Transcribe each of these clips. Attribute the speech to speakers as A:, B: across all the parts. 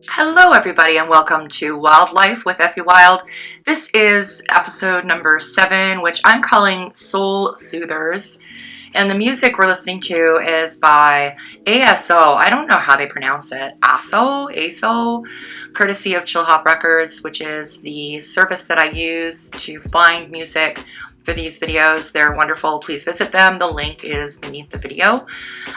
A: Hello everybody and welcome to Wildlife with Effie Wild. This is episode number 7, which I'm calling Soul Soothers. And the music we're listening to is by Aso. I don't know how they pronounce it. Aso, courtesy of Chillhop Records, which is the service that I use to find music for these videos. They're wonderful. Please visit them. The link is beneath the video.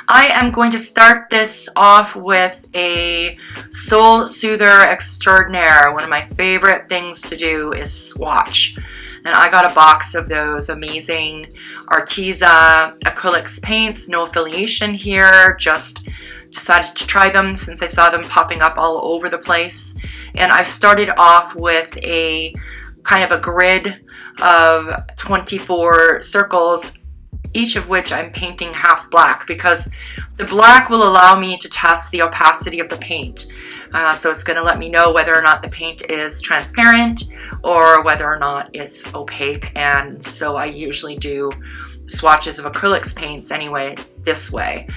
A: I am going to start this off with a soul soother extraordinaire. One of my favorite things to do is swatch. And I got a box of those amazing Arteza acrylics paints. No affiliation here, just decided to try them since I saw them popping up all over the place. And I've started off with a kind of a grid of 24 circles, each of which I'm painting half black because the black will allow me to test the opacity of the paint. So it's going to let me know whether or not the paint is transparent or whether or not it's opaque. And so I usually do swatches of acrylics paints anyway this way.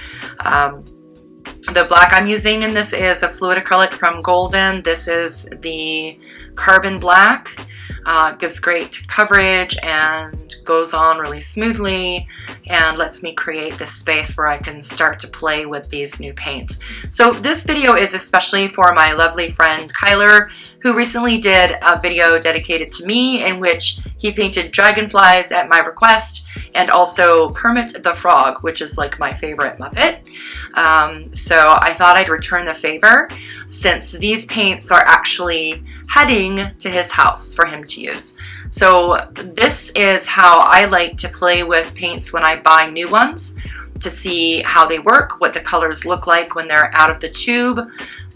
A: The black I'm using in this is a fluid acrylic from Golden. This is the carbon black. Gives great coverage and goes on really smoothly and lets me create this space where I can start to play with these new paints. So this video is especially for my lovely friend Kyler, who recently did a video dedicated to me in which he painted dragonflies at my request and also Kermit the Frog, which is like my favorite Muppet. So I thought I'd return the favor since these paints are actually heading to his house for him to use. So this is how I like to play with paints when I buy new ones, to see how they work, what the colors look like when they're out of the tube,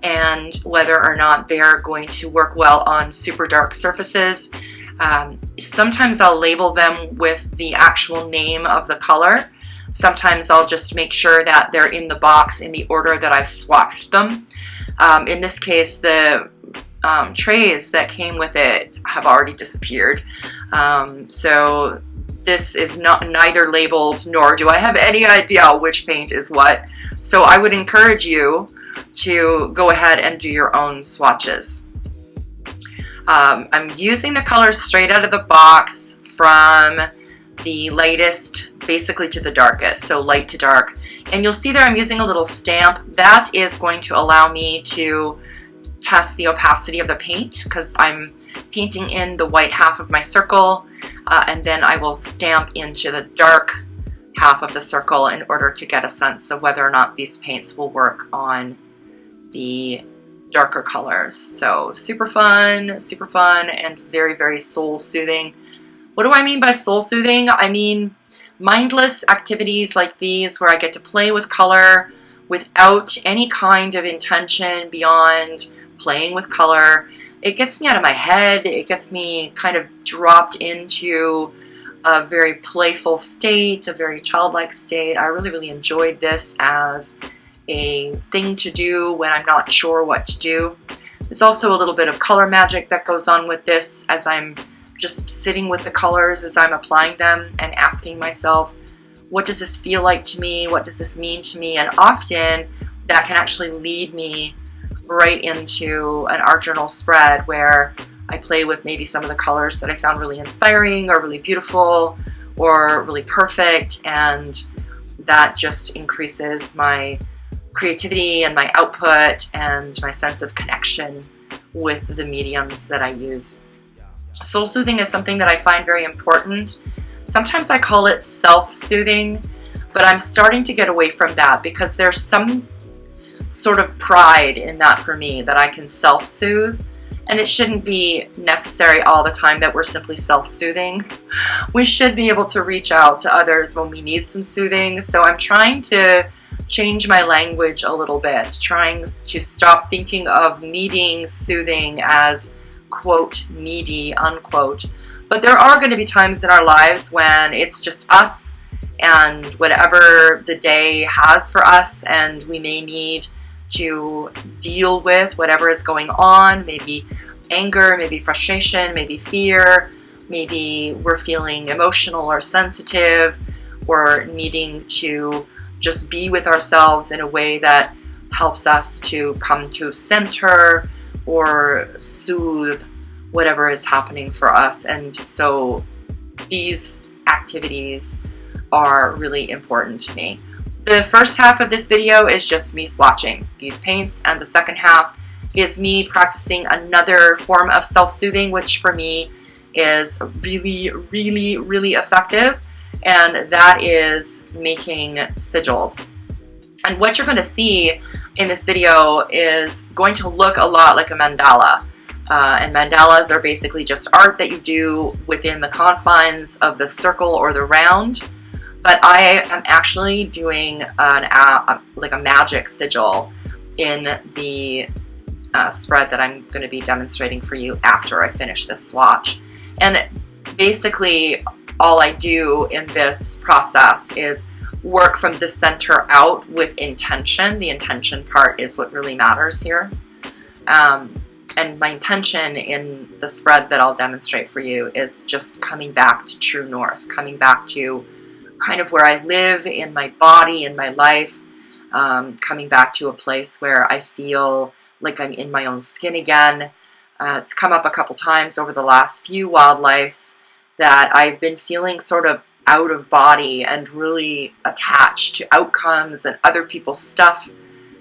A: and whether or not they're going to work well on super dark surfaces. Sometimes I'll label them with the actual name of the color. Sometimes I'll just make sure that they're in the box in the order that I've swatched them. In this case, the trays that came with it have already disappeared. So this is neither labeled nor do I have any idea which paint is what. So I would encourage you to go ahead and do your own swatches. I'm using the colors straight out of the box from the lightest basically to the darkest, so light to dark. And you'll see that I'm using a little stamp. That is going to allow me to test the opacity of the paint because I'm painting in the white half of my circle and then I will stamp into the dark half of the circle in order to get a sense of whether or not these paints will work on the darker colors. So super fun and very, very soul soothing. What do I mean by soul soothing? I mean mindless activities like these where I get to play with color without any kind of intention beyond playing with color. It gets me out of my head. It gets me kind of dropped into a very playful state, a very childlike state. I really, really enjoyed this as a thing to do when I'm not sure what to do. There's also a little bit of color magic that goes on with this as I'm just sitting with the colors as I'm applying them and asking myself, what does this feel like to me? What does this mean to me? And often that can actually lead me right into an art journal spread where I play with maybe some of the colors that I found really inspiring or really beautiful or really perfect, and that just increases my creativity and my output and my sense of connection with the mediums that I use. Soul soothing is something that I find very important. Sometimes I call it self-soothing, but I'm starting to get away from that because there's some sort of pride in that for me, that I can self-soothe, and it shouldn't be necessary all the time that we're simply self-soothing. We should be able to reach out to others when we need some soothing. So I'm trying to change my language a little bit, trying to stop thinking of needing soothing as quote needy unquote. But there are going to be times in our lives when it's just us and whatever the day has for us, and we may need to deal with whatever is going on, maybe anger, maybe frustration, maybe fear, maybe we're feeling emotional or sensitive, or needing to just be with ourselves in a way that helps us to come to center or soothe whatever is happening for us. And so these activities are really important to me. The first half of this video is just me swatching these paints, and the second half is me practicing another form of self-soothing, which for me is really, really, really effective, and that is making sigils. And what you're going to see in this video is going to look a lot like a mandala. And mandalas are basically just art that you do within the confines of the circle or the round. But I am actually doing like a magic sigil in the spread that I'm going to be demonstrating for you after I finish this swatch. And basically all I do in this process is work from the center out with intention. The intention part is what really matters here. And my intention in the spread that I'll demonstrate for you is just coming back to true north, coming back to kind of where I live in my body, in my life, coming back to a place where I feel like I'm in my own skin again. It's come up a couple times over the last few wildlives that I've been feeling sort of out of body and really attached to outcomes and other people's stuff.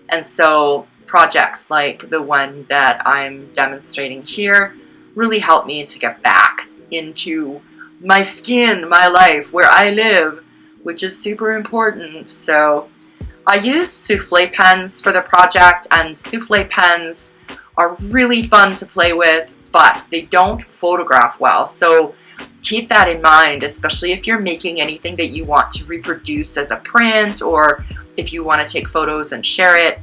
A: And so projects like the one that I'm demonstrating here really help me to get back into my skin, my life, where I live, which is super important. So I use Soufflee pens for the project, and Soufflee pens are really fun to play with, but they don't photograph well. So keep that in mind, especially if you're making anything that you want to reproduce as a print, or if you want to take photos and share it.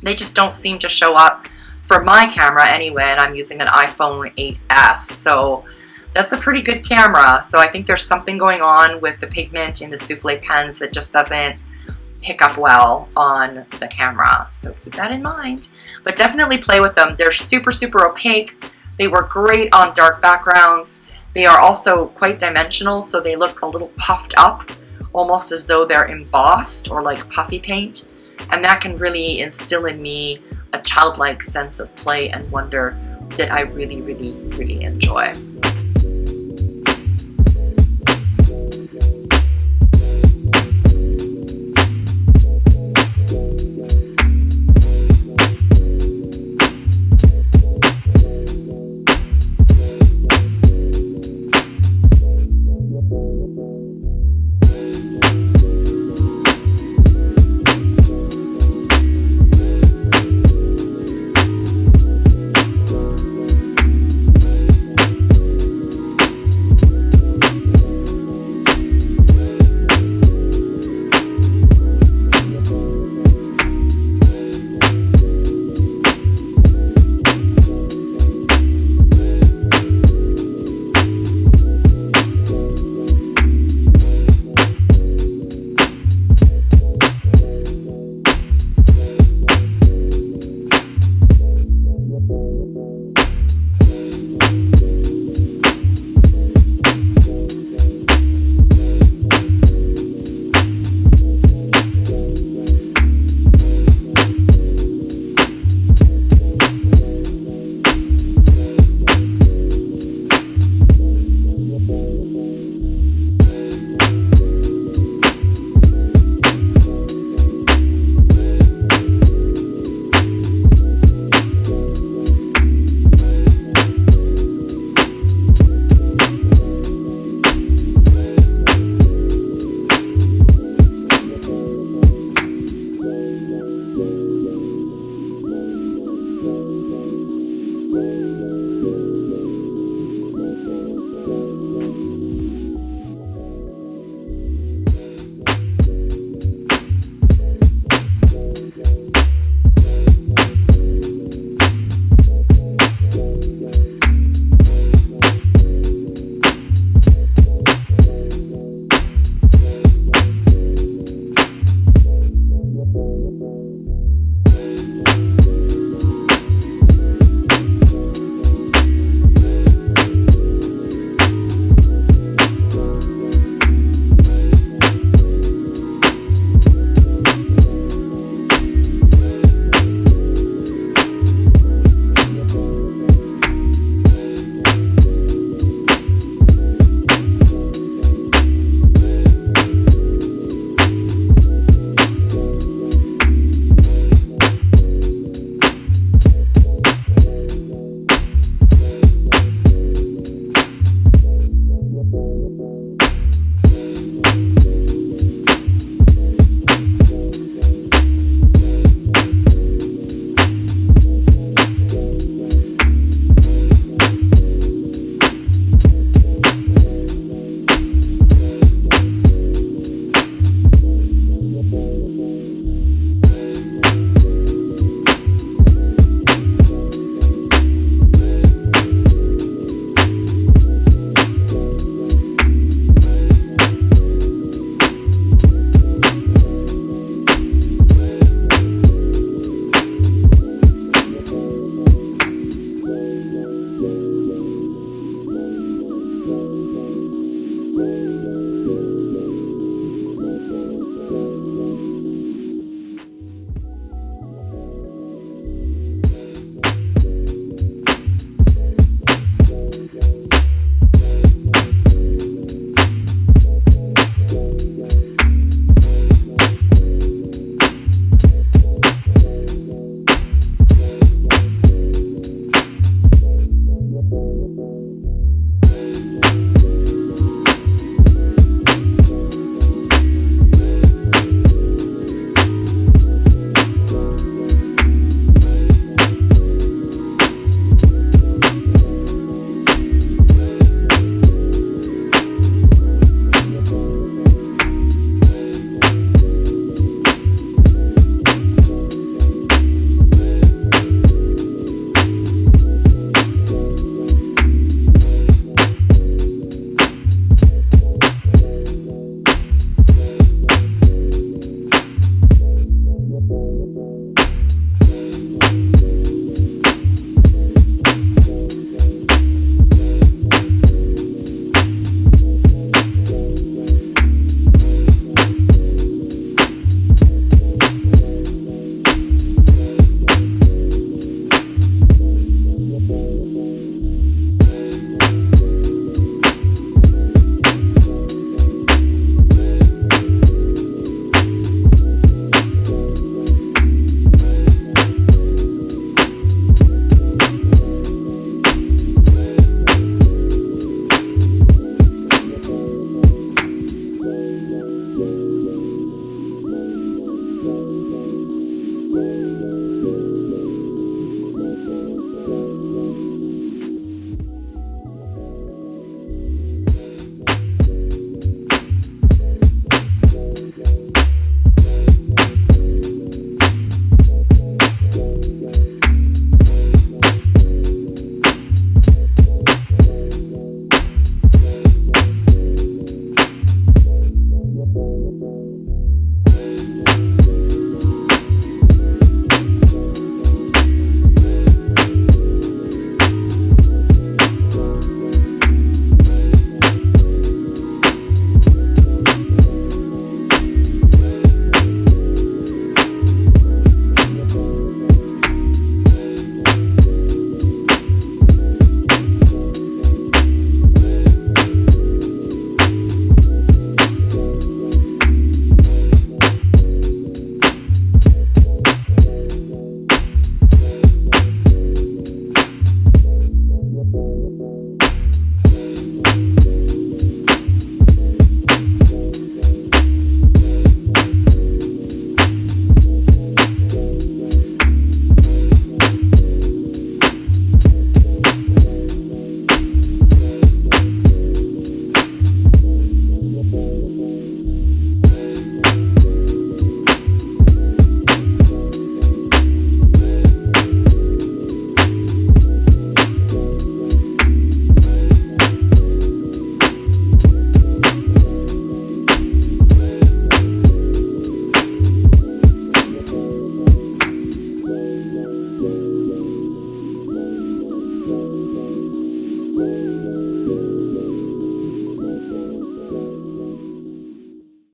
A: They just don't seem to show up for my camera anyway, and I'm using an iPhone 8s. So that's a pretty good camera. So I think there's something going on with the pigment in the Soufflee pens that just doesn't pick up well on the camera. So keep that in mind. But definitely play with them. They're super, super opaque. They work great on dark backgrounds. They are also quite dimensional, so they look a little puffed up, almost as though they're embossed or like puffy paint. And that can really instill in me a childlike sense of play and wonder that I really, really, really enjoy.